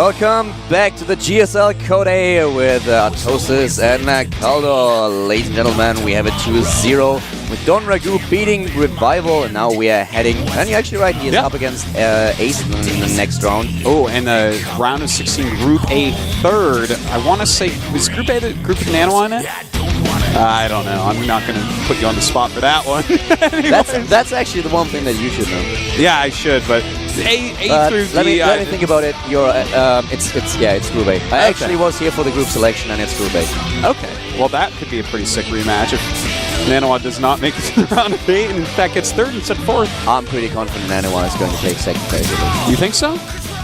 Welcome back to the GSL Code A with Tosis and Caldo. Ladies and gentlemen, we have a 2-0 with Don Ragu beating Revival, and now we are heading, and you're actually right, he is up against Ace in the next round. Oh, and the round of 16 Group A third. I want to say, was Group A the group with Nano in it? I don't know. I'm not going to put you on the spot for that one. That's actually the one thing that you should know. Yeah, I should, but A through D. Let me think about it. You're it's Group A. I actually was here for the group selection, and it's Group A. Okay. Well, that could be a pretty sick rematch if Nanoa does not make it to the round of 8 and in fact gets third instead of fourth. I'm pretty confident Nanoa is going to take second place. You think so?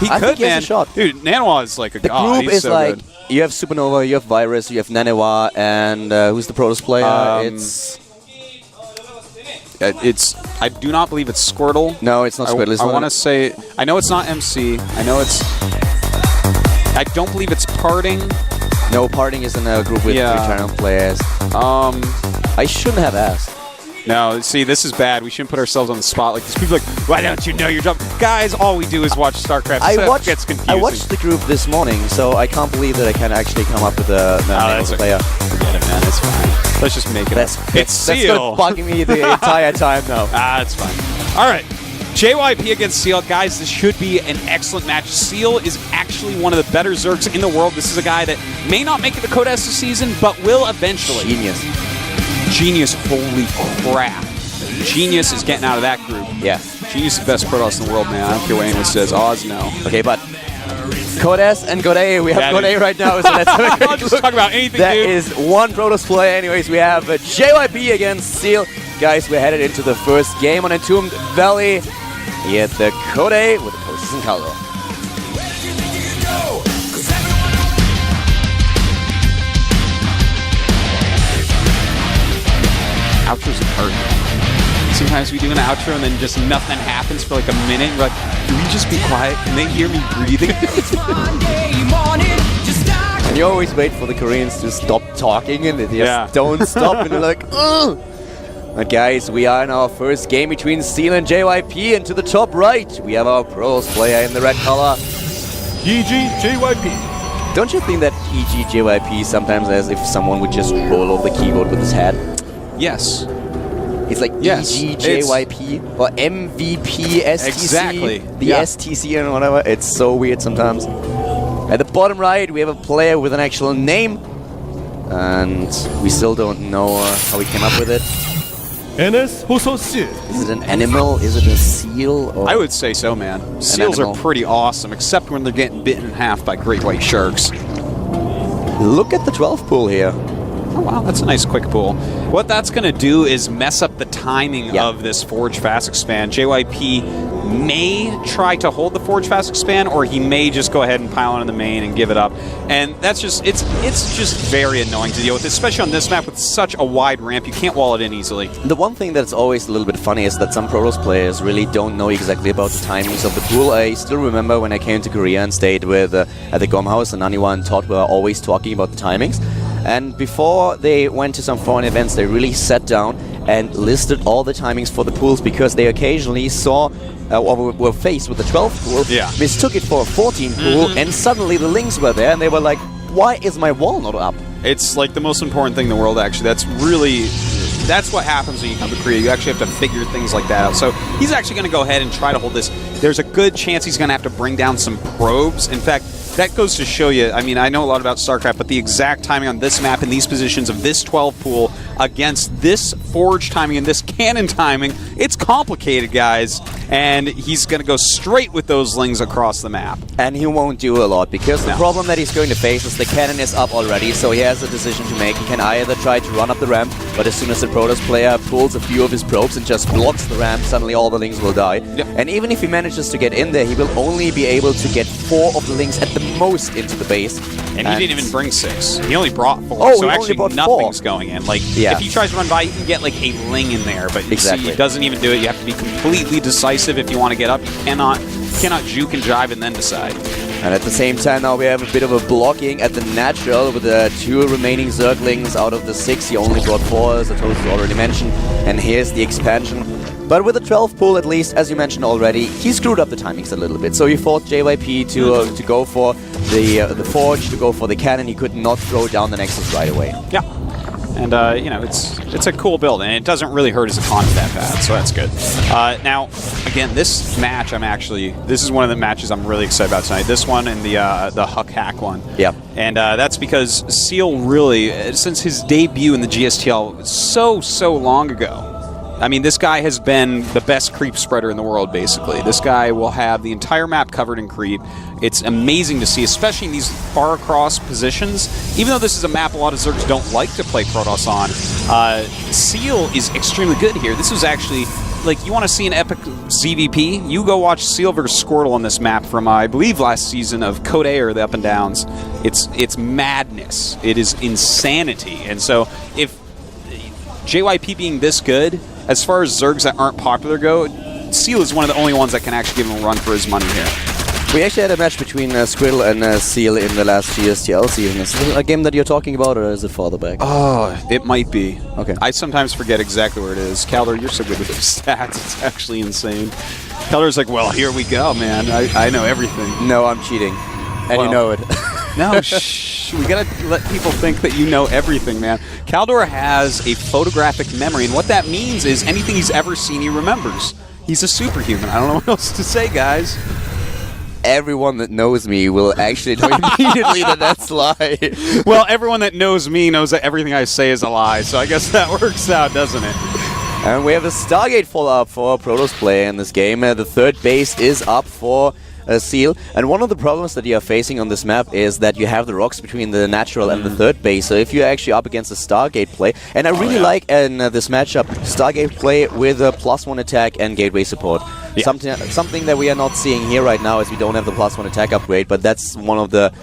I think he has a shot. Dude, Nanoa is like a god. The group He's is so like good. You have Supernova, you have Virus, you have Nanoa, and who's the Protoss player? I do not believe it's Squirtle. No, it's not Squirtle. I want to say, I know it's not MC. I know it's. I don't believe it's Parting. No, Parting is in a group with 3 China players. I shouldn't have asked. No, see, this is bad. We shouldn't put ourselves on the spot like this. People are like, why don't you know your job? Guys, all we do is watch StarCraft. It gets confusing. I watched the group this morning, so I can't believe that I can actually come up with the name of the player. Forget it, man. It's fine. Let's just make it up. It's Seal. That's bugging me the entire time now. It's fine. All right. JYP against Seal. Guys, this should be an excellent match. Seal is actually one of the better Zergs in the world. This is a guy that may not make it to Code S this season, but will eventually. Genius, holy crap. Genius is getting out of that group. Yeah. Genius is the best Protoss in the world, man. I don't care what anyone says. Oz, no. Okay, but Code S and Code A, we have Code A right now, so let's have a quick I'll just talk about anything, That dude. is one Protoss play. Anyways, we have JYP against Seal. Guys, we're headed into the first game on Entombed Valley. Here at the Code A with the Tosis and Caldo. Outros are hard. Sometimes we do an outro and then just nothing happens for like a minute. We're like, can we just be quiet? Can they hear me breathing? And you always wait for the Koreans to stop talking and they just don't stop and you're like, ugh! But guys, we are in our first game between Seal and JYP, and to the top right, we have our Protoss player in the red color. JYP. Don't you think that JYP sometimes as if someone would just roll over the keyboard with his head? Yes. It's like JYP or MVP STC. Exactly. The STC and whatever. It's so weird sometimes. At the bottom right, we have a player with an actual name. And we still don't know how we came up with it. Is it an animal? Is it a seal? Or I would say so, man. Seals are pretty awesome, except when they're getting bitten in half by great white sharks. Look at the 12 pool here. Oh, wow, that's a nice quick pool. What that's going to do is mess up the timing of this Forge Fast Expand. JYP may try to hold the Forge Fast Expand, or he may just go ahead and pile on the main and give it up. And that's just, it's just very annoying to deal with, especially on this map with such a wide ramp. You can't wall it in easily. The one thing that's always a little bit funny is that some Protoss players really don't know exactly about the timings of the pool. I still remember when I came to Korea and stayed with at the GOM house, and Aniwa and Todd were always talking about the timings. And before they went to some foreign events, they really sat down and listed all the timings for the pools, because they occasionally saw or were faced with the 12 pool, mistook it for a 14 pool, and suddenly the links were there, and they were like, why is my wall not up? It's like the most important thing in the world, actually. That's what happens when you come to Korea. You actually have to figure things like that out. So he's actually going to go ahead and try to hold this. There's a good chance he's going to have to bring down some probes. In fact, that goes to show you, I mean, I know a lot about StarCraft, but the exact timing on this map and these positions of this 12 pool against this Forge timing and this cannon timing, it's complicated, guys. And he's going to go straight with those lings across the map. And he won't do a lot, because the problem that he's going to face is the cannon is up already, so he has a decision to make. He can either try to run up the ramp, but as soon as the Protoss player pulls a few of his probes and just blocks the ramp, suddenly all the lings will die. And even if he manages to get in there, he will only be able to get 4 of the lings at the most into the base. And he didn't even bring 6. He only brought 4. So actually nothing's going in. Like, if he tries to run by, he can get like a ling in there, but you see, he doesn't even do it. You have to be completely decisive if you want to get up. You cannot juke and jive and then decide. And at the same time, now we have a bit of a blocking at the natural with the 2 remaining Zerglings out of the 6. He only brought 4, as Tosis already mentioned. And here's the expansion. But with the 12 pull, at least, as you mentioned already, he screwed up the timings a little bit. So he forced JYP to go for the Forge, to go for the Cannon. He could not throw down the Nexus right away. Yeah. And, you know, it's a cool build, and it doesn't really hurt his economy that bad, so that's good. Now, again, this match this is one of the matches I'm really excited about tonight. This one and the Huck Hack one. Yep. And that's because Seal really, since his debut in the GSTL so long ago, I mean, this guy has been the best creep spreader in the world, basically. This guy will have the entire map covered in creep. It's amazing to see, especially in these far across positions. Even though this is a map a lot of Zergs don't like to play Protoss on, Seal is extremely good here. This was actually, like, you want to see an epic ZVP? You go watch Seal versus Squirtle on this map from, I believe, last season of Code A or the Up and Downs. It's madness. It is insanity. And so, if JYP being this good, as far as Zergs that aren't popular go, Seal is one of the only ones that can actually give him a run for his money here. We actually had a match between Squirtle and Seal in the last GSTL season. Is it a game that you're talking about, or is it farther back? Oh, it might be. Okay. I sometimes forget exactly where it is. Calder, you're so good with those stats. It's actually insane. Calder's like, well, here we go, man. I know everything. No, I'm cheating. And you know it. No, shh. We gotta let people think that you know everything, man. Caldor has a photographic memory, and what that means is anything he's ever seen, he remembers. He's a superhuman. I don't know what else to say, guys. Everyone that knows me will actually know immediately that that's a lie. Well, everyone that knows me knows that everything I say is a lie, so I guess that works out, doesn't it? And we have a Stargate follow-up for Protoss play in this game. The third base is up for Seal, and one of the problems that you are facing on this map is that you have the rocks between the natural and the third base, so if you're actually up against a Stargate play, and I really like in this matchup Stargate play with a +1 attack and gateway support. Yeah. Something that we are not seeing here right now is we don't have the +1 attack upgrade, but that's one of the...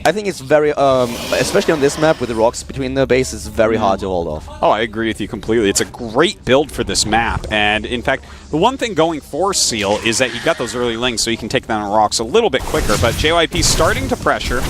I think it's very, especially on this map with the rocks between the bases, very hard to hold off. Oh, I agree with you completely. It's a great build for this map, and in fact, the one thing going for Seal is that you got those early links, so you can take down rocks a little bit quicker, but JYP starting to pressure.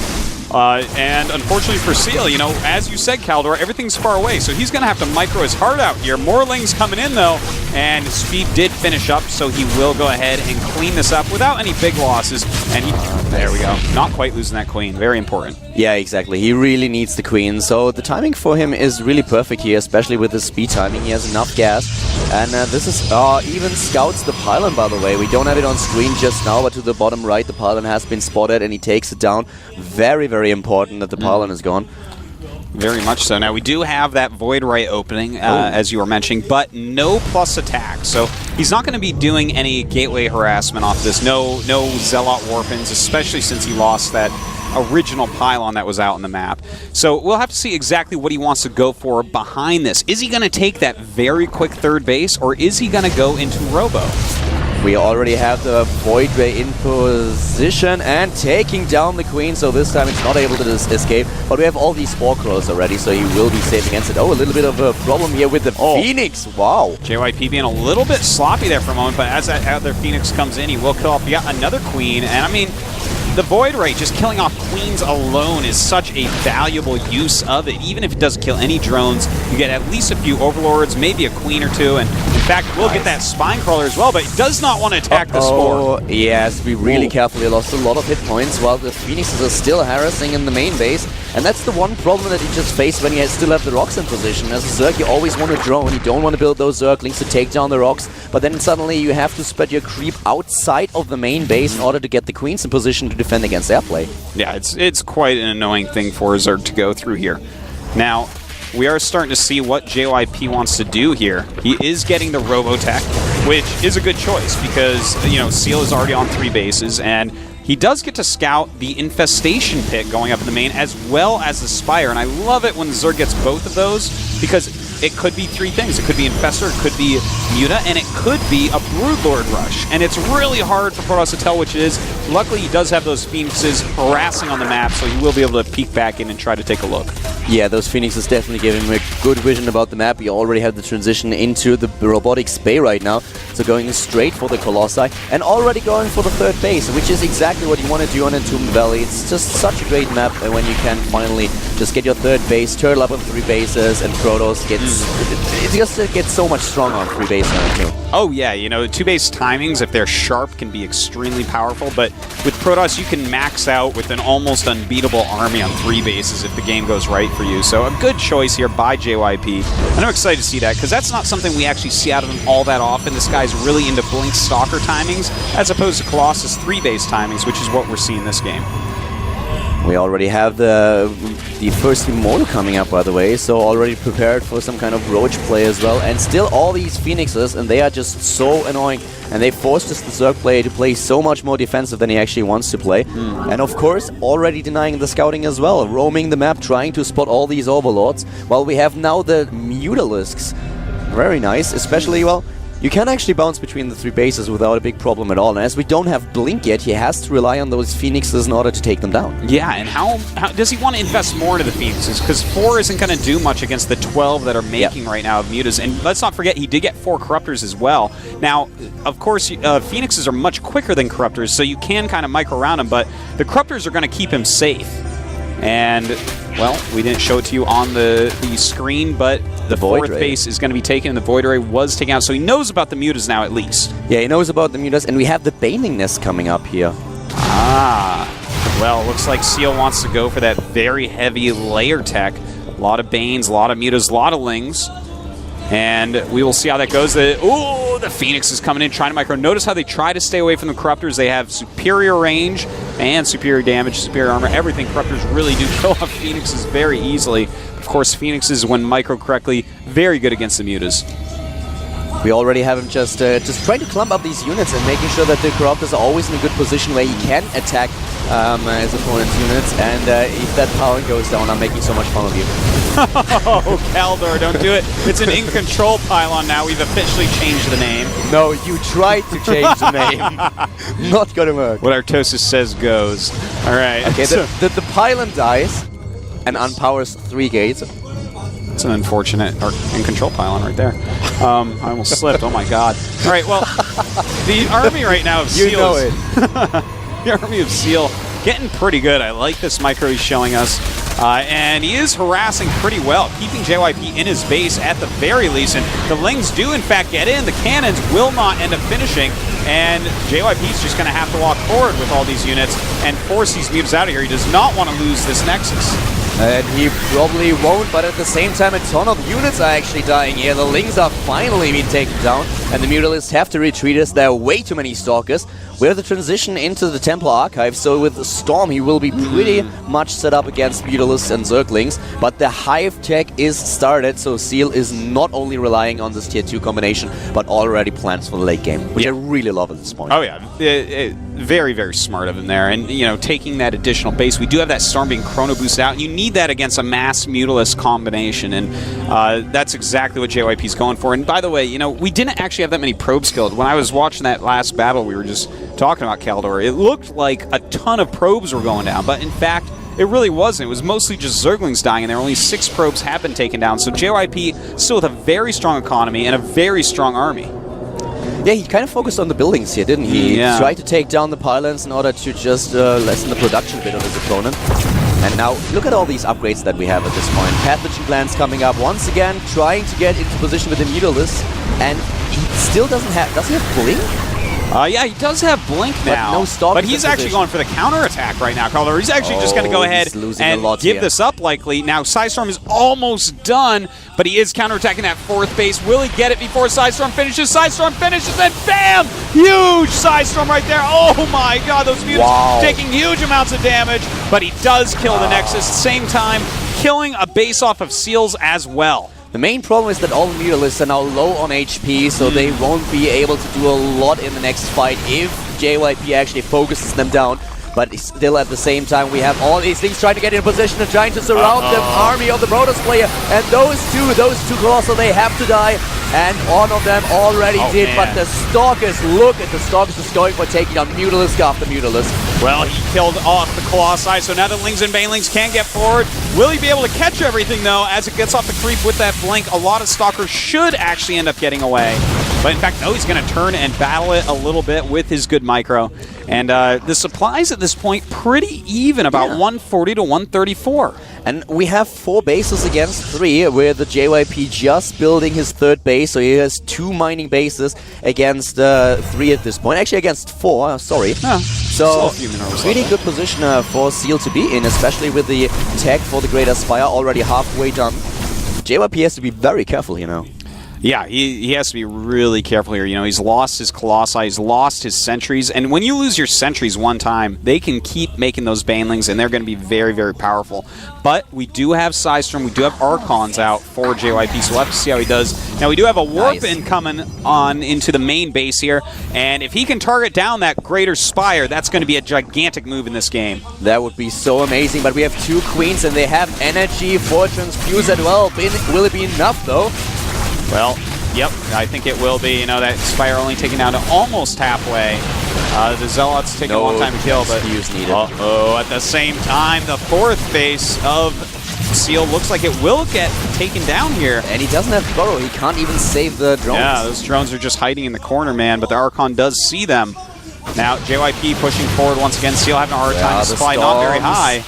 And unfortunately for Seal, you know, as you said, Caldor, everything's far away, so he's going to have to micro his heart out here. More lings coming in, though, and Speed did finish up, so he will go ahead and clean this up without any big losses. And he, there we go. Not quite losing that queen. Very important. Yeah, exactly. He really needs the queen, so the timing for him is really perfect here, especially with the speed timing. He has enough gas, and this is even scouts the pylon, by the way. We don't have it on screen just now, but to the bottom right, the pylon has been spotted, and he takes it down. Very, very important that the pylon is gone. Very much so. Now, we do have that Void Ray opening, as you were mentioning, but no plus attack. So he's not going to be doing any gateway harassment off this. No Zealot Warpins, especially since he lost that original pylon that was out in the map. So we'll have to see exactly what he wants to go for behind this. Is he going to take that very quick third base, or is he going to go into Robo? We already have the Void Ray in position and taking down the Queen, so this time it's not able to escape. But we have all these Spore Crawlers already, so he will be safe against it. Oh, a little bit of a problem here with the Phoenix. Wow. JYP being a little bit sloppy there for a moment, but as that other Phoenix comes in, he will kill off yet another Queen. And I mean, the Void Ray, just killing off Queens alone is such a valuable use of it. Even if it doesn't kill any drones, you get at least a few Overlords, maybe a Queen or two, and in fact, we'll get that Spine Crawler as well, but he does not want to attack the Spore. Yes, be really careful. He lost a lot of hit points while the Phoenixes are still harassing in the main base, and that's the one problem that you just face when you still have the rocks in position. As a Zerg, you always want to drone. You don't want to build those Zerglings to take down the rocks, but then suddenly you have to spread your creep outside of the main base in order to get the Queens in position to defend against airplay. Yeah, it's quite an annoying thing for a Zerg to go through here. Now, we are starting to see what JYP wants to do here. He is getting the Robotech, which is a good choice because, you know, Seal is already on 3 bases, and he does get to scout the Infestation Pit going up in the main as well as the Spire, and I love it when Zerg gets both of those because it could be 3 things. It could be Infestor, it could be Muta, and it could be a Broodlord Rush. And it's really hard for Protoss to tell which it is. Luckily, he does have those Phoenixes harassing on the map, so he will be able to peek back in and try to take a look. Yeah, those Phoenixes definitely give him a good vision about the map. We already have the transition into the Robotics Bay right now, so going straight for the Colossi, and already going for the third base, which is exactly what you want to do on Entombed Valley. It's just such a great map when you can finally just get your third base, turtle up on 3 bases, and Protoss gets it just gets so much stronger on 3 base now too. Oh yeah, you know, 2-base timings, if they're sharp, can be extremely powerful, but with Protoss, you can max out with an almost unbeatable army on 3 bases if the game goes right for you. So a good choice here by JYP, and I'm excited to see that, because that's not something we actually see out of him all that often. This guy's really into Blink Stalker timings, as opposed to Colossus 3-base timings, which is what we're seeing this game. We already have the first Immortal coming up, by the way, so already prepared for some kind of Roach play as well. And still all these Phoenixes, and they are just so annoying. And they forced this Zerg player to play so much more defensive than he actually wants to play. And of course, already denying the scouting as well, roaming the map, trying to spot all these Overlords. While we have now the Mutalisks. Very nice, especially, well, you can actually bounce between the 3 bases without a big problem at all. And as we don't have Blink yet, he has to rely on those Phoenixes in order to take them down. Yeah, and how does he want to invest more into the Phoenixes? Because 4 isn't going to do much against the 12 that are making right now of Mutas. And let's not forget, he did get 4 Corruptors as well. Now, of course, Phoenixes are much quicker than Corruptors, so you can kind of micro around him, but the Corruptors are going to keep him safe. And, well, we didn't show it to you on the screen, but the 4th base is going to be taken, and the Void Ray was taken out, so he knows about the Mutas now, at least. Yeah, he knows about the Mutas, and we have the Baning Nest coming up here. Ah, well, looks like Seal wants to go for that very heavy layer tech. A lot of Banes, a lot of Mutas, a lot of Lings. And we will see how that goes. Ooh, the Phoenix is coming in, trying to micro. Notice how they try to stay away from the Corruptors. They have superior range and superior damage, superior armor, everything. Corruptors really do kill off Phoenixes very easily. Of course, Phoenixes, when micro correctly, very good against the Mutas. We already have him just trying to clump up these units and making sure that the Corruptors are always in a good position where he can attack his opponent's units. And if that power goes down, I'm making so much fun of you. Oh, Kaldor, don't do it. It's an In Control pylon now. We've officially changed the name. No, you tried to change the name. Not gonna work. What Artosis says goes. All right. Okay, the pylon dies and unpowers 3 gates. It's an unfortunate In Control pylon right there. I almost slipped. Oh my god. All right, well, the army right now of Seal. You know it. The army of Seal getting pretty good. I like this micro he's showing us. And he is harassing pretty well, keeping JYP in his base at the very least. And the Lings do, in fact, get in. The cannons will not end up finishing. And JYP's just going to have to walk forward with all these units and force these Mutas out of here. He does not want to lose this Nexus. And he probably won't, but at the same time, a ton of units are actually dying here. The Lings are finally being taken down, and the Mutalisks have to retreat as there are way too many Stalkers. We have the transition into the Templar Archive, so with Storm, he will be pretty much set up against Mutalisks and Zerglings, but the Hive tech is started, so Seal is not only relying on this Tier 2 combination, but already plans for the late game, which I really love at this point. Oh yeah, very, very smart of him there, and you know, taking that additional base, we do have that Storm being chrono boosted out, and you need that against a mass Mutalisk combination, and that's exactly what JYP's going for. And by the way, you know, we didn't actually have that many probes killed. When I was watching that last battle, we were just talking about Kaldor, it looked like a ton of probes were going down, but in fact, it really wasn't. It was mostly just Zerglings dying, and there only 6 probes have been taken down. So JYP still with a very strong economy and a very strong army. Yeah, he kind of focused on the buildings here, didn't he? Yeah. He tried to take down the pylons in order to just lessen the production bit of his opponent. And now, look at all these upgrades that we have at this point. Pathogen glands coming up once again, trying to get into position with the Mutalisks, and he still doesn't have... Does he have Blink? Yeah, he does have Blink now, but he's actually going for the counterattack right now, Kaldor. He's actually just going to go ahead and give this up, likely. Now, Psystorm is almost done, but he is counterattacking that 4th base. Will he get it before Psystorm finishes? Psystorm finishes, and bam! Huge Psystorm right there. Oh my god, those mutants taking huge amounts of damage, but he does kill the Nexus. Same time, killing a base off of Seals as well. The main problem is that all the Mutalisks are now low on HP, so they won't be able to do a lot in the next fight if JYP actually focuses them down. But still at the same time, we have all these things trying to get in position and trying to surround the army of the Protoss player. And those two Colossal, they have to die. And one of them already did, but the Stalkers, look at the Stalkers just going for taking on Mutalisk after Mutalisk. Well, he killed off the Colossi, so now the Lings and Banelings can get forward. Will he be able to catch everything, though, as it gets off the creep with that Blink? A lot of Stalkers should actually end up getting away. But in fact, no, he's going to turn and battle it a little bit with his good micro. And the supplies at this point pretty even, about 140 to 134. And we have 4 bases against 3, with the JYP just building his 3rd base, so he has 2 mining bases against 3 at this point. Actually, against 4, sorry. Yeah, so, really good position for Seal to be in, especially with the tech for the Great Aspire already halfway done. JYP has to be very careful here now. Yeah, he has to be really careful here. You know, he's lost his Colossi, he's lost his Sentries, and when you lose your Sentries one time, they can keep making those Banelings, and they're going to be very, very powerful. But we do have Psystorm, we do have Archons out for JYP, so we'll have to see how he does. Now, we do have a Warp-In coming on into the main base here, and if he can target down that Greater Spire, that's going to be a gigantic move in this game. That would be so amazing, but we have 2 Queens, and they have energy for Transfuse as well. Will it be enough, though? Well, yep, I think it will be. You know, that Spire only taken down to almost halfway. The Zealots taking a long time to kill, but needed. Uh-oh, at the same time, the 4th base of Seal looks like it will get taken down here. And he doesn't have Burrow. He can't even save the drones. Yeah, those drones are just hiding in the corner, man, but the Archon does see them. Now, JYP pushing forward once again. Seal having a hard time. The supply not very high.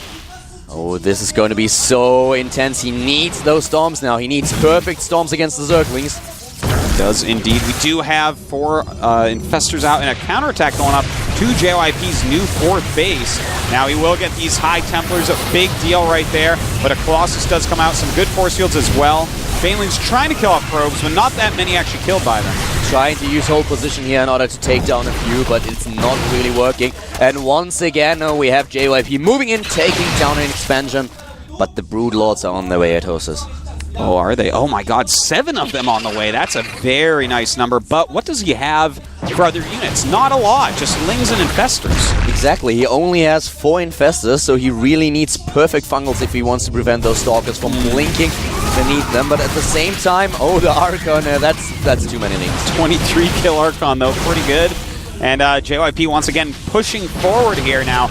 Oh, this is going to be so intense. He needs those storms now. He needs perfect storms against the Zerglings. Does indeed. We do have 4 Infestors out and a counterattack going up to JYP's new 4th base. Now he will get these High Templars, a big deal right there, but a Colossus does come out, some good force fields as well. Baneling's trying to kill off probes, but not that many actually killed by them. Trying to use hold position here in order to take down a few, but it's not really working. And once again, we have JYP moving in, taking down an expansion, but the Broodlords are on their way at Hosis. Oh, are they? Oh my god, 7 of them on the way. That's a very nice number, but what does he have for other units? Not a lot, just Lings and Infestors. Exactly, he only has 4 Infestors, so he really needs perfect Fungals if he wants to prevent those Stalkers from blinking beneath them, but at the same time, oh, the Archon, that's too many Lings. 23 kill Archon, though, pretty good. And JYP once again pushing forward here now.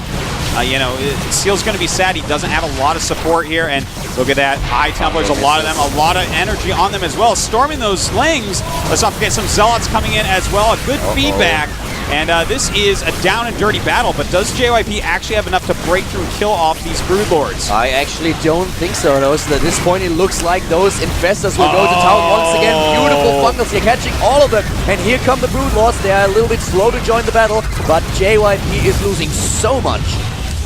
You know, Seal's going to be sad. He doesn't have a lot of support here, and look at that. High Templars, a lot of them, a lot of energy on them as well. Storming those Lings. Let's not forget some Zealots coming in as well. A good feedback. And this is a down and dirty battle, but does JYP actually have enough to break through and kill off these Broodlords? I actually don't think so, though. So at this point, it looks like those Infestors will go to town once again. Beautiful Fungals. You're catching all of them. And here come the Broodlords. They are a little bit slow to join the battle, but JYP is losing so much.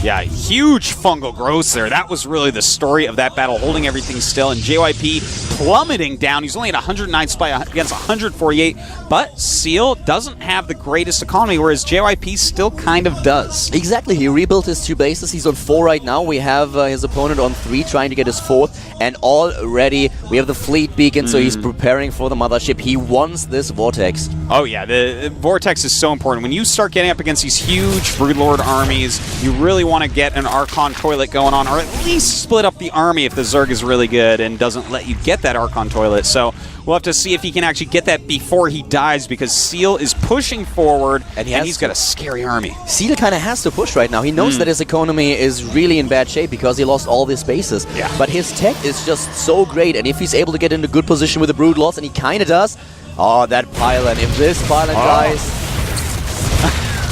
Yeah, huge fungal growths there. That was really the story of that battle, holding everything still, and JYP plummeting down. He's only at 109 supply against 148, but Seal doesn't have the greatest economy, whereas JYP still kind of does. Exactly. He rebuilt his 2 bases. He's on 4 right now. We have his opponent on 3, trying to get his 4th, and already we have the fleet beacon, so he's preparing for the mothership. He wants this Vortex. Oh yeah, the Vortex is so important. When you start getting up against these huge Broodlord armies, you really want to get an Archon toilet going on, or at least split up the army if the Zerg is really good and doesn't let you get that Archon toilet. So we'll have to see if he can actually get that before he dies, because Seal is pushing forward, and he's got a scary army. Seal kind of has to push right now. He knows that his economy is really in bad shape because he lost all these bases. Yeah. But his tech is just so great, and if he's able to get into good position with the Broodlords, and he kind of does, oh, that pylon. If this pylon dies...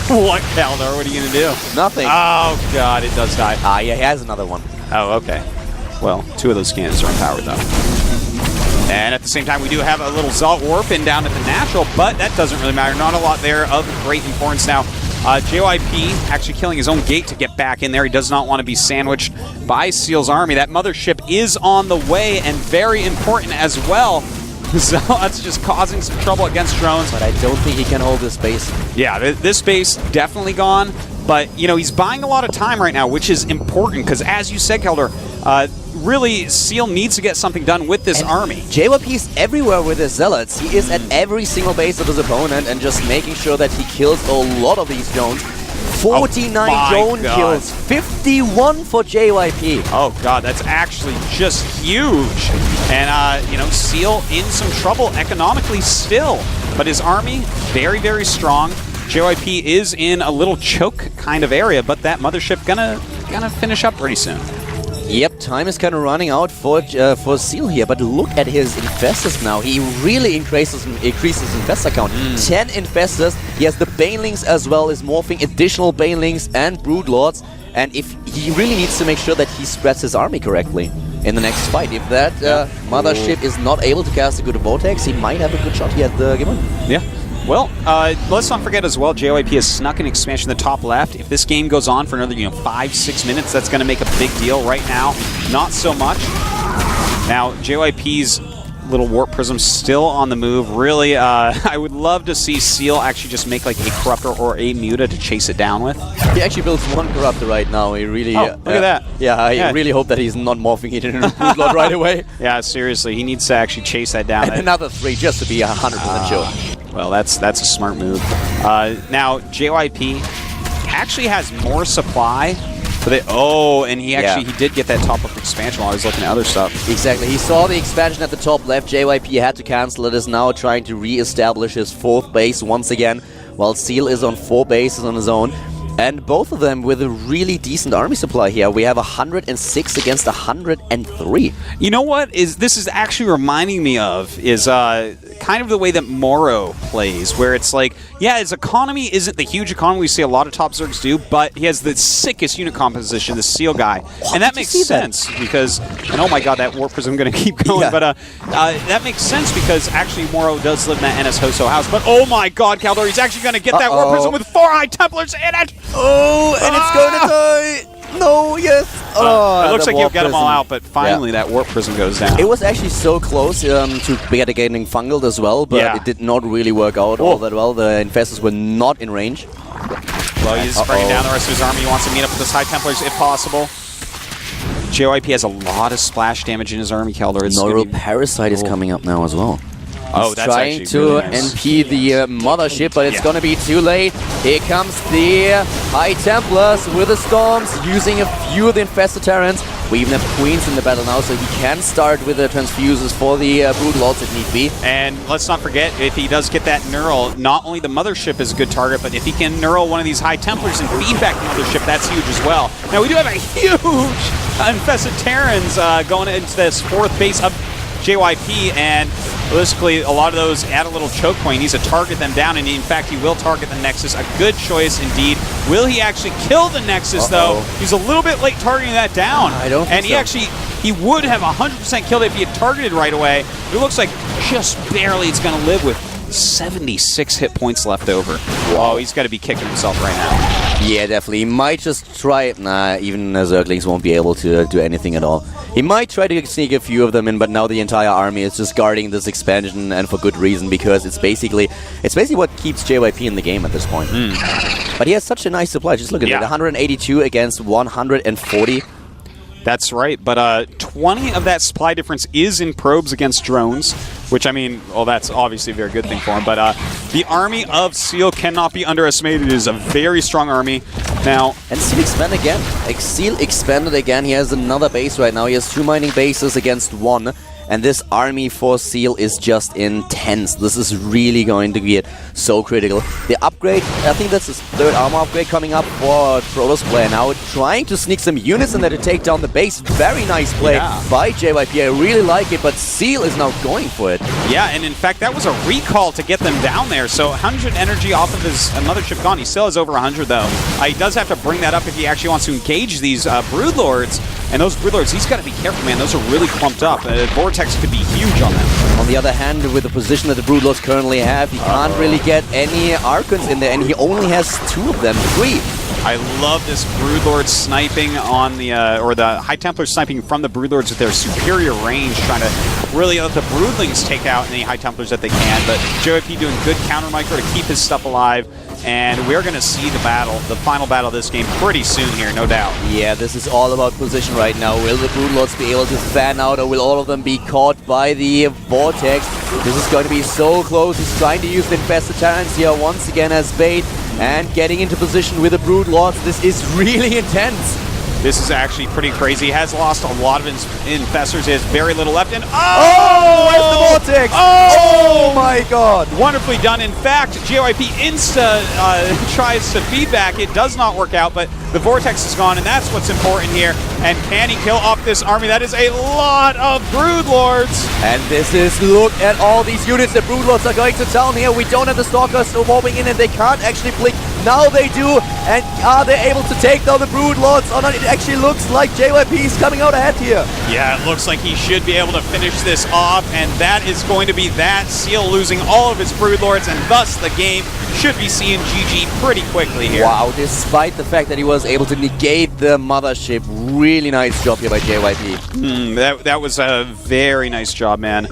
What, Kaldor? What are you going to do? Nothing. Oh, God, it does die. Ah, yeah, he has another one. Oh, okay. Well, 2 of those cannons are empowered, though. And at the same time, we do have a little Zealot Warp-In down at the natural, but that doesn't really matter. Not a lot there of great importance now. JYP actually killing his own gate to get back in there. He does not want to be sandwiched by Seal's army. That mothership is on the way, and very important as well. So that's just causing some trouble against drones. But I don't think he can hold this base. Yeah, this base definitely gone. But, you know, he's buying a lot of time right now, which is important because, as you said, Kaldor, really, Seal needs to get something done with this army. JYP is everywhere with his Zealots. He is at every single base of his opponent and just making sure that he kills a lot of these drones. 49 drone kills, 51 for JYP. Oh, God, that's actually just huge. And, you know, Seal in some trouble economically still. But his army, very, very strong. JYP is in a little choke kind of area, but that mothership gonna finish up pretty soon. Yep, time is kind of running out for Seal here, but look at his Infestors now. He really increases Infestor count. 10 Infestors. He has the Banelings as well, is morphing additional Banelings and Broodlords. And if he really needs to make sure that he spreads his army correctly in the next fight. If that mothership is not able to cast a good Vortex, he might have a good shot here at the game 1. Yeah. Well, let's not forget as well, JYP has snuck an expansion in the top left. If this game goes on for another 5-6 minutes, that's going to make a big deal. Right now, not so much. Now, JYP's little Warp Prism still on the move. Really, I would love to see Seal actually just make like a Corruptor or a Muta to chase it down with. He actually builds 1 Corruptor right now. He really... look at that. Yeah, I really hope that he's not morphing it into a Broodlord right away. Yeah, seriously, he needs to actually chase that down. And another 3 just to be 100% sure. Well, that's a smart move. Now, JYP actually has more supply. And he actually he did get that top-up expansion while I was looking at other stuff. Exactly. He saw the expansion at the top left. JYP had to cancel it. Is now trying to re-establish his 4th base once again, while Seal is on 4 bases on his own. And both of them with a really decent army supply here. We have 106 against 103. You know what this is actually reminding me of is kind of the way that Moro plays, where it's like, yeah, his economy isn't the huge economy we see a lot of top Zergs do, but he has the sickest unit composition, the Seal guy. And that makes sense because, and oh my god, that Warp Prism going to keep going, but that makes sense because actually Moro does live in that NS Hoso house, but oh my god, Caldor, he's actually going to get that Warp Prism with 4 High Templars in it! Oh, and it's going to die! No, yes! It looks like he'll get them all out, but finally that Warp Prism goes down. It was actually so close to getting fungled as well, but it did not really work out all that well. The Infestors were not in range. Well, he's bringing down the rest of his army. He wants to meet up with his High Templars if possible. JYP has a lot of splash damage in his army, Caldor. Neural Parasite is coming up now as well. Oh, he's that's trying to really nice. NP the mothership, but it's going to be too late. Here comes the High Templars with the Storms, using a few of the Infested Terrans. We even have Queens in the battle now, so he can start with the Transfuses for the Broodlords if need be. And let's not forget, if he does get that Neural, not only the mothership is a good target, but if he can Neural one of these High Templars and feed back the mothership, that's huge as well. Now, we do have a huge Infested Terrans going into this 4th base of JYP, and basically a lot of those add a little choke point. He needs to target them down, and in fact he will target the Nexus. A good choice indeed. Will he actually kill the Nexus though? He's a little bit late targeting that down. I don't think so. He would have 100% killed it if he had targeted right away. It looks like just barely it's going to live with 76 hit points left over. Whoa, he's got to be kicking himself right now. Yeah, definitely. He might just try... Nah, even Zerglings won't be able to do anything at all. He might try to sneak a few of them in, but now the entire army is just guarding this expansion, and for good reason, because it's basically what keeps JYP in the game at this point. But he has such a nice supply. Just look at it. 182 against 140. That's right, but 20 of that supply difference is in probes against drones, which, I mean, well, that's obviously a very good thing for him, but the army of Seal cannot be underestimated. It is a very strong army. Now, and Seal expanded again. Seal expanded again. He has another base right now. He has 2 mining bases against 1. And this army for Seal is just intense. This is really going to get so critical. The upgrade, I think that's his 3rd armor upgrade coming up for Protoss player now. Trying to sneak some units in there to take down the base. Very nice play by JYP. I really like it, but Seal is now going for it. Yeah, and in fact, that was a recall to get them down there. So 100 energy off of his mothership gone. He still has over 100, though. He does have to bring that up if he actually wants to engage these Broodlords. And those Broodlords, he's got to be careful, man. Those are really clumped up. Vortex could be huge on them. On the other hand, with the position that the Broodlords currently have, he can't really get any Archons in there, and he only has 2 of them, 3. I love this Broodlord sniping on the, or the High Templars sniping from the Broodlords with their superior range, trying to really let the Broodlings take out any High Templars that they can. But JYP doing good counter micro to keep his stuff alive. And we're going to see the battle, the final battle of this game pretty soon here, no doubt. Yeah, this is all about position right now. Will the Broodlords be able to fan out, or will all of them be caught by the Vortex? This is going to be so close. He's trying to use the Infested Terrans here once again as bait, and getting into position with the Broodlords. This is really intense. This is actually pretty crazy. He has lost a lot of Infestors. He has very little left. And where's the Vortex? Oh my god. Wonderfully done. In fact, JYP insta tries to feedback. It does not work out, but the Vortex is gone, and that's what's important here. And can he kill off this army? That is a lot of Broodlords. And this is, look at all these units. The Broodlords are going to town here. We don't have the Stalkers warping in, and they can't actually blink Now they do, and are they able to take down the Brood Lords or not? It actually looks like JYP is coming out ahead here. Yeah, it looks like he should be able to finish this off, and that is going to be that. Seal losing all of his Brood Lords, and thus the game should be seeing GG pretty quickly here. Wow, despite the fact that he was able to negate the mothership, really nice job here by JYP. That was a very nice job, man.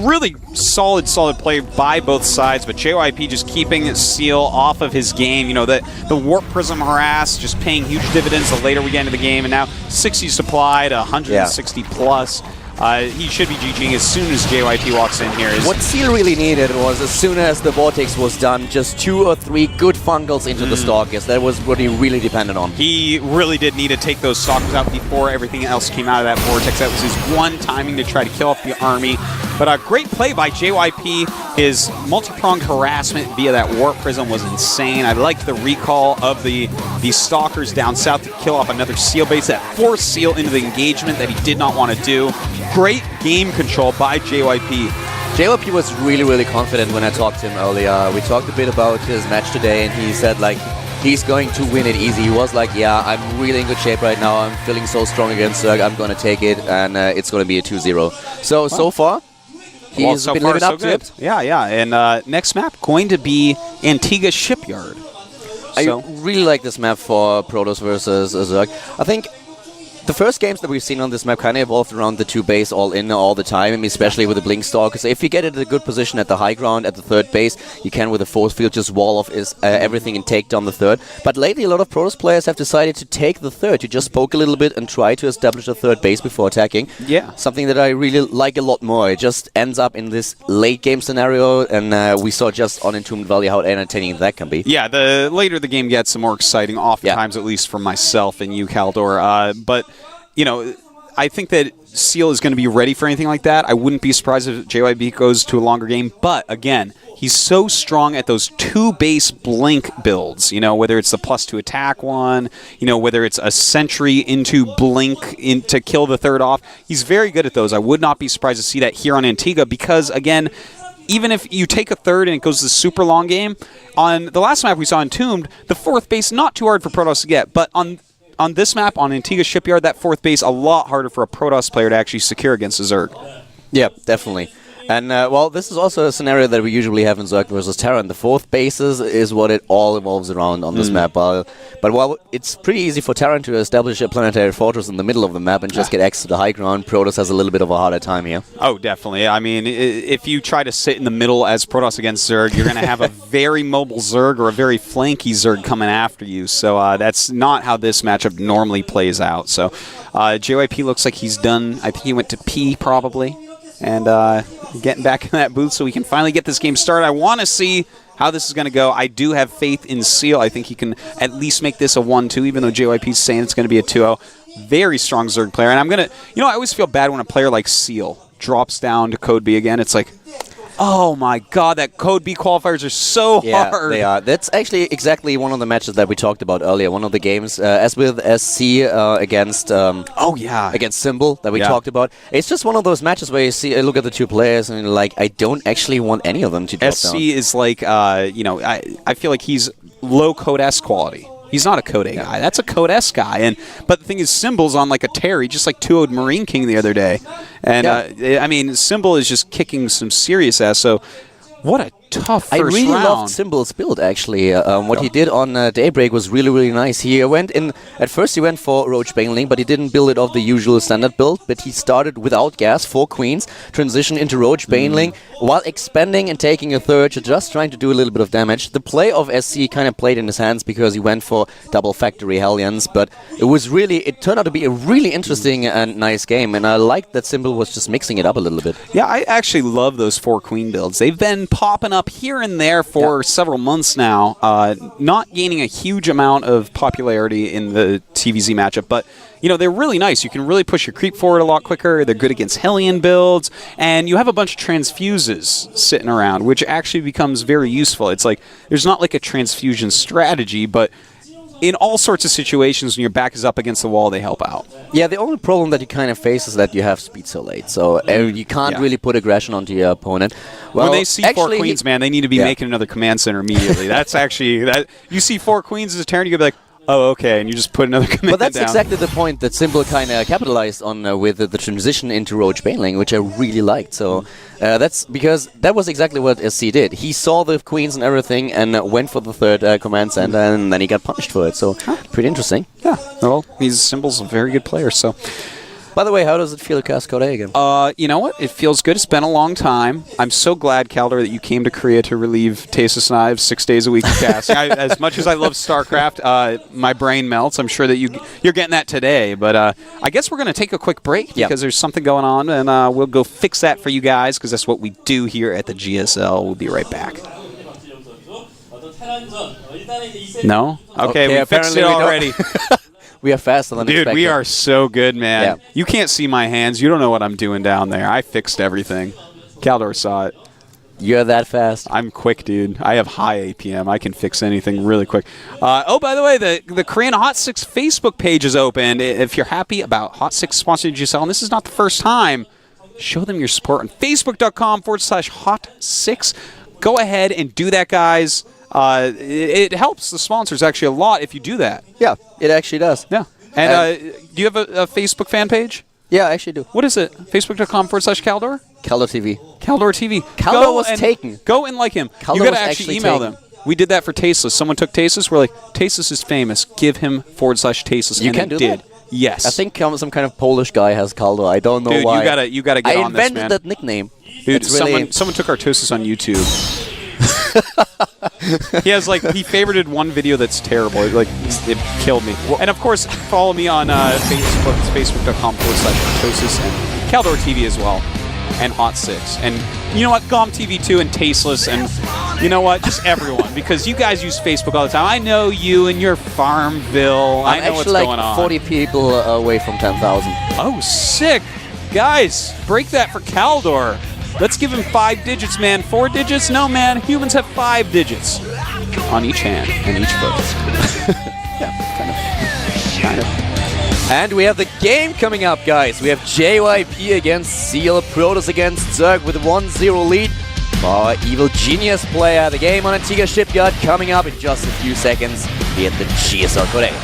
Really solid play by both sides, but JYP just keeping Seal off of his game. You know, the Warp Prism harass just paying huge dividends the later we get into the game, and now 60 supplied, 160 plus. He should be GGing as soon as JYP walks in here. What Seal really needed was, as soon as the Vortex was done, just 2 or 3 good fungals into the Stalkers. That was what he really depended on. He really did need to take those Stalkers out before everything else came out of that Vortex. That was his one timing to try to kill off the army. But a great play by JYP. His multi-pronged harassment via that Warp Prism was insane. I liked the recall of the Stalkers down south to kill off another Seal base. That forced Seal into the engagement that he did not want to do. Great game control by JYP. JYP was really confident when I talked to him earlier. We talked a bit about his match today, and he said, like, he's going to win it easy. He was like, yeah, I'm really in good shape right now. I'm feeling so strong against Zerg. I'm going to take it, and it's going to be a 2-0. So far, he's been living up to it. Yeah. And next map, going to be Antigua Shipyard. I really like this map for Protoss versus Zerg. I think the first games that we've seen on this map kind of evolved around the 2 base all in all the time, and especially with the Blink Stalkers. If you get it at a good position at the high ground, at the 3rd base, you can with the force field just wall off everything and take down the 3rd. But lately a lot of Protoss players have decided to take the 3rd, to just poke a little bit and try to establish a 3rd base before attacking. Yeah. Something that I really like a lot more. It just ends up in this late game scenario, and we saw just on Entombed Valley how entertaining that can be. Yeah, the later the game gets, the more exciting, oftentimes, at least for myself and you, Kaldor. But you know, I think that Seal is going to be ready for anything like that. I wouldn't be surprised if JYP goes to a longer game. But, again, he's so strong at those 2-base Blink builds. You know, whether it's the +2 attack one, you know, whether it's a Sentry into Blink to kill the 3rd off. He's very good at those. I would not be surprised to see that here on Antigua because, again, even if you take a 3rd and it goes to the super long game, on the last map we saw Entombed, the 4th base, not too hard for Protoss to get. But on this map, on Antigua Shipyard, that 4th base, a lot harder for a Protoss player to actually secure against a Zerg. Yeah, definitely. And, well, this is also a scenario that we usually have in Zerg versus Terran. The 4th bases is what it all evolves around on this map. But while it's pretty easy for Terran to establish a planetary fortress in the middle of the map and just get access to the high ground, Protoss has a little bit of a harder time here. Oh, definitely. I mean, if you try to sit in the middle as Protoss against Zerg, you're going to have a very mobile Zerg or a very flanky Zerg coming after you. So that's not how this matchup normally plays out. So JYP looks like he's done. I think he went to P probably. And getting back in that booth so we can finally get this game started. I want to see how this is going to go. I do have faith in Seal. I think he can at least make this a 1-2, even though JYP's saying it's going to be a 2-0. Very strong Zerg player. And I'm going to, you know, I always feel bad when a player like Seal drops down to Code B again. It's like, oh my god, that Code B qualifiers are so hard. They are. That's actually exactly one of the matches that we talked about earlier. One of the games, as with SC against against Symbol that we talked about. It's just one of those matches where you see, look at the 2 players and you're like, I don't actually want any of them to drop SC down. is like, you know, I feel like he's low Code S quality. He's not a Code A guy. That's a Code S guy. But the thing is, Symbol's on like a Terry, just like 2-0'd Marine King the other day. And, I mean, Symbol is just kicking some serious ass. So, what a tough first round. I really loved Symbol's build, actually. What he did on Daybreak was really nice. He went in, at first he went for Roach Baneling, but he didn't build it off the usual standard build, but he started without gas, 4 Queens, transitioned into Roach Baneling, while expanding and taking a 3rd, just trying to do a little bit of damage. The play of SC kind of played in his hands because he went for double Factory Hellions, but it turned out to be a really interesting and nice game, and I liked that Symbol was just mixing it up a little bit. Yeah, I actually love those 4 Queen builds. They've been popping up here and there for several months now, not gaining a huge amount of popularity in the TVZ matchup, but you know, they're really nice. You can really push your creep forward a lot quicker. They're good against Hellion builds, and you have a bunch of transfuses sitting around, which actually becomes very useful. It's like, there's not like a transfusion strategy, but in all sorts of situations when your back is up against the wall, they help out. Yeah, the only problem that you kind of face is that you have speed so late, so you can't really put aggression onto your opponent. Well, when they see 4 queens, man, they need to be making another command center immediately. That's actually you see 4 queens as a turn, you could be like, oh, okay, and you just put another command down. But that's exactly the point that Simple kind of capitalized on with the transition into Roach Baneling, which I really liked. So that's because that was exactly what SC did. He saw the queens and everything and went for the 3rd command center, and then he got punished for it. So pretty interesting. Yeah, well, Simple's a very good player, so... By the way, how does it feel to cast Code A again? You know what? It feels good. It's been a long time. I'm so glad, Kaldor, that you came to Korea to relieve Tasis and I of 6 days a week of casting. As much as I love StarCraft, my brain melts. I'm sure that you're getting that today. But I guess we're going to take a quick break because there's something going on, and we'll go fix that for you guys because that's what we do here at the GSL. We'll be right back. No? Okay, we fixed it already. We are faster than expected. Dude, we are so good, man. Yeah. You can't see my hands. You don't know what I'm doing down there. I fixed everything. Kaldor saw it. You're that fast. I'm quick, dude. I have high APM. I can fix anything really quick. Oh, by the way, the Korean Hot 6 Facebook page is open. If you're happy about Hot 6 sponsoring GSL, and this is not the first time, show them your support on facebook.com/Hot6. Go ahead and do that, guys. It helps the sponsors actually a lot if you do that. Yeah, it actually does. Yeah. And do you have a Facebook fan page? Yeah, I actually do. What is it? Facebook.com/Kaldor? Kaldor TV. Kaldor TV. Kaldor was taken. Go and like him. Kaldor You got to was actually actually email taken. them. We did that for Tasteless. Someone took Tasteless. We're like, Tasteless is famous. Give him /Tasteless. You and can they do did. that? Yes. I think some kind of Polish guy has Kaldor. I don't know Dude, why. you gotta get I on this, man. invented that nickname. Dude, It's really someone took Artosis on YouTube. He has he favorited one video that's terrible. It killed me. And of course, follow me on Facebook. It's facebook.com/Artosis and Kaldor TV as well, and Hot 6. And you know what, GOMTV 2 and Tasteless, and you know what, just everyone, because you guys use Facebook all the time. I know you and your Farmville. I know what's going on. 40 people away from 10,000. Oh, sick. Guys, break that for Kaldor. Let's give him 5 digits, man. 4 digits? No, man. Humans have 5 digits on each hand and each foot. Yeah, kind of. And we have the game coming up, guys. We have JYP against Seal, Protoss against Zerg with a 1-0 lead for our Evil Genius player. The game on Antigua Shipyard coming up in just a few seconds here at the GSL Korea.